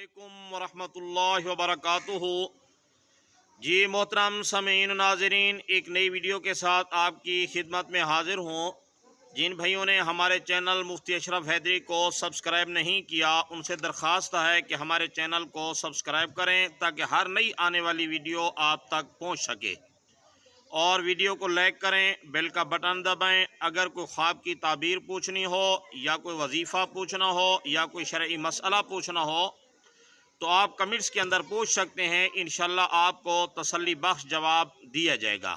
अस्सलामुअलैकुम वरहमतुल्लाहि वबरकातुहू। जी मोहतरम समीन नाजरीन, एक नई वीडियो के साथ आपकी खिदमत में हाजिर हूँ। जिन भाइयों ने हमारे चैनल मुफ्ती अशरफ हैदरी को सब्सक्राइब नहीं किया, उनसे दरख्वास्त है कि हमारे चैनल को सब्सक्राइब करें ताकि हर नई आने वाली वीडियो आप तक पहुँच सके। और वीडियो को लाइक करें, बेल का बटन दबाएं। अगर कोई ख्वाब की ताबीर पूछनी हो या कोई वजीफ़ा पूछना हो या कोई शरई मसला पूछना हो तो आप कमेंट्स के अंदर पूछ सकते हैं। इंशाल्लाह आपको तसल्ली बख्श जवाब दिया जाएगा।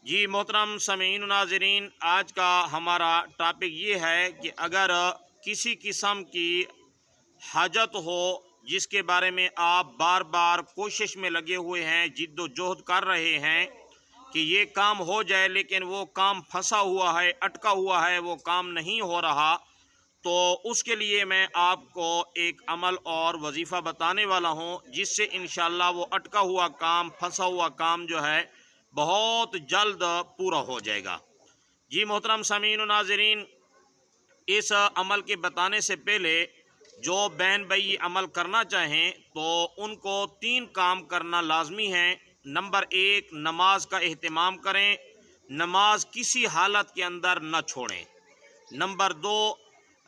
जी मोहतरम समीन नाजरीन, आज का हमारा टॉपिक ये है कि अगर किसी किस्म की हाजत हो जिसके बारे में आप बार बार कोशिश में लगे हुए हैं, जिद्दोजहद कर रहे हैं कि ये काम हो जाए, लेकिन वो काम फंसा हुआ है, अटका हुआ है, वो काम नहीं हो रहा, तो उसके लिए मैं आपको एक अमल और वजीफ़ा बताने वाला हूँ जिससे इंशाअल्लाह वो अटका हुआ काम, फंसा हुआ काम जो है बहुत जल्द पूरा हो जाएगा। जी मोहतरम सामीन नाज़रीन, इस अमल के बताने से पहले जो बहन भाई ये अमल करना चाहें तो उनको 3 काम करना लाजमी है। नंबर 1, नमाज का एहतमाम करें, नमाज किसी हालत के अंदर न छोड़ें। नंबर 2,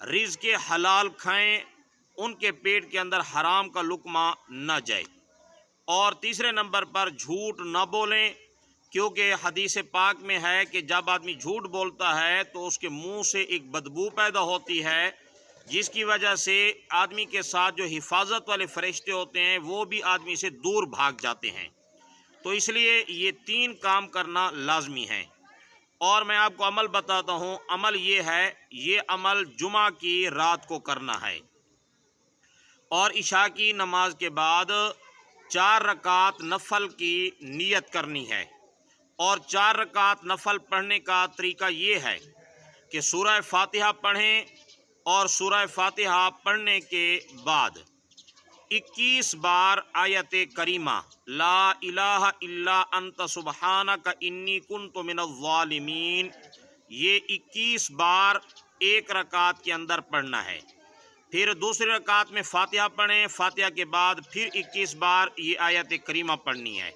रिज़्क़ हलाल खाएं, उनके पेट के अंदर हराम का लुक़मा न जाए। और तीसरे नंबर पर झूठ न बोलें, क्योंकि हदीस पाक में है कि जब आदमी झूठ बोलता है तो उसके मुंह से एक बदबू पैदा होती है, जिसकी वजह से आदमी के साथ जो हिफाजत वाले फरिश्ते होते हैं वो भी आदमी से दूर भाग जाते हैं। तो इसलिए ये 3 काम करना लाजमी है। और मैं आपको अमल बताता हूँ। अमल ये है, ये अमल जुमा की रात को करना है और इशा की नमाज के बाद 4 रकात नफल की नियत करनी है। और 4 रकात नफल पढ़ने का तरीका ये है कि सूरह फातिहा पढ़ें और सूरह फातिहा पढ़ने के बाद 21 बार आयत करीमा ला इलाहा इल्ला अंत सुबहानक इन्नी कुन्तु मिनज़्ज़ालिमीन, ये 21 बार एक रकात के अंदर पढ़ना है। फिर दूसरी रकात में फातिहा पढ़ें, फातिहा के बाद फिर 21 बार ये आयत करीमा पढ़नी है।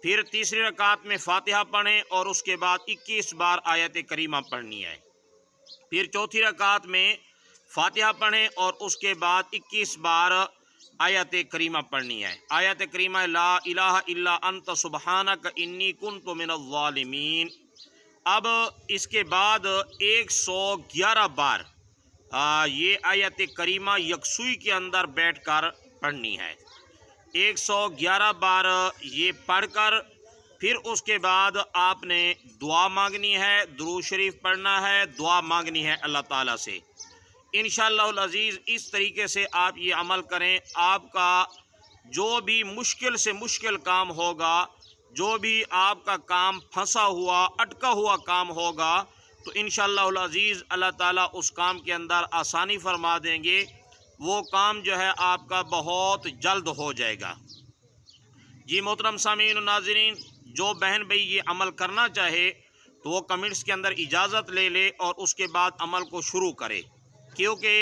फिर तीसरी रकात में फातिहा पढ़ें और उसके बाद 21 बार आयत करीमा पढ़नी है। फिर चौथी रकात में फातिहा पढ़ें और उसके बाद 21 बार आयत करीमा पढ़नी है। आयत करीमा ला इलाहा इल्ला अंत सुबहानक इन्नी कुन्तु मिनज़्ज़ालिमीन। अब इसके बाद 111 बार ये आयत करीमा यकसुई के अंदर बैठकर पढ़नी है। 111 बार ये पढ़कर फिर उसके बाद आपने दुआ मांगनी है, दुरूद शरीफ पढ़ना है, दुआ मांगनी है अल्लाह ताला से। इंशाअल्लाह अज़ीज़ इस तरीके से आप ये अमल करें, आपका जो भी मुश्किल से मुश्किल काम होगा, जो भी आपका काम फंसा हुआ अटका हुआ काम होगा, तो इंशाअल्लाह अज़ीज़ अल्लाह ताला उस काम के अंदर आसानी फरमा देंगे। वो काम जो है आपका बहुत जल्द हो जाएगा। जी मोहतरम सामीन नाज़रीन, जो बहन भाई ये अमल करना चाहे तो वो कमेंट्स के अंदर इजाज़त ले ले और उसके बाद अमल को शुरू करे, क्योंकि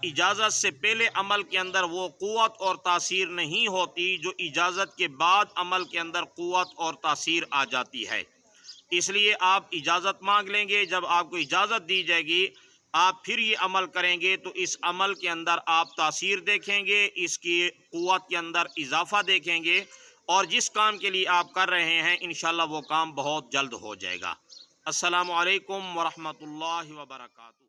इजाज़त से पहले अमल के अंदर वो क़ुव्वत और तासीर नहीं होती जो इजाज़त के बाद अमल के अंदर क़ुव्वत और तासीर आ जाती है। इसलिए आप इजाज़त मांग लेंगे, जब आपको इजाज़त दी जाएगी आप फिर ये अमल करेंगे तो इस अमल के अंदर आप तासीर देखेंगे, इसकी क़ुव्वत के अंदर इजाफ़ा देखेंगे और जिस काम के लिए आप कर रहे हैं इंशाअल्लाह वो काम बहुत जल्द हो जाएगा। अस्सलामु अलैकुम वरहमतुल्लाहि वबरकातुहू।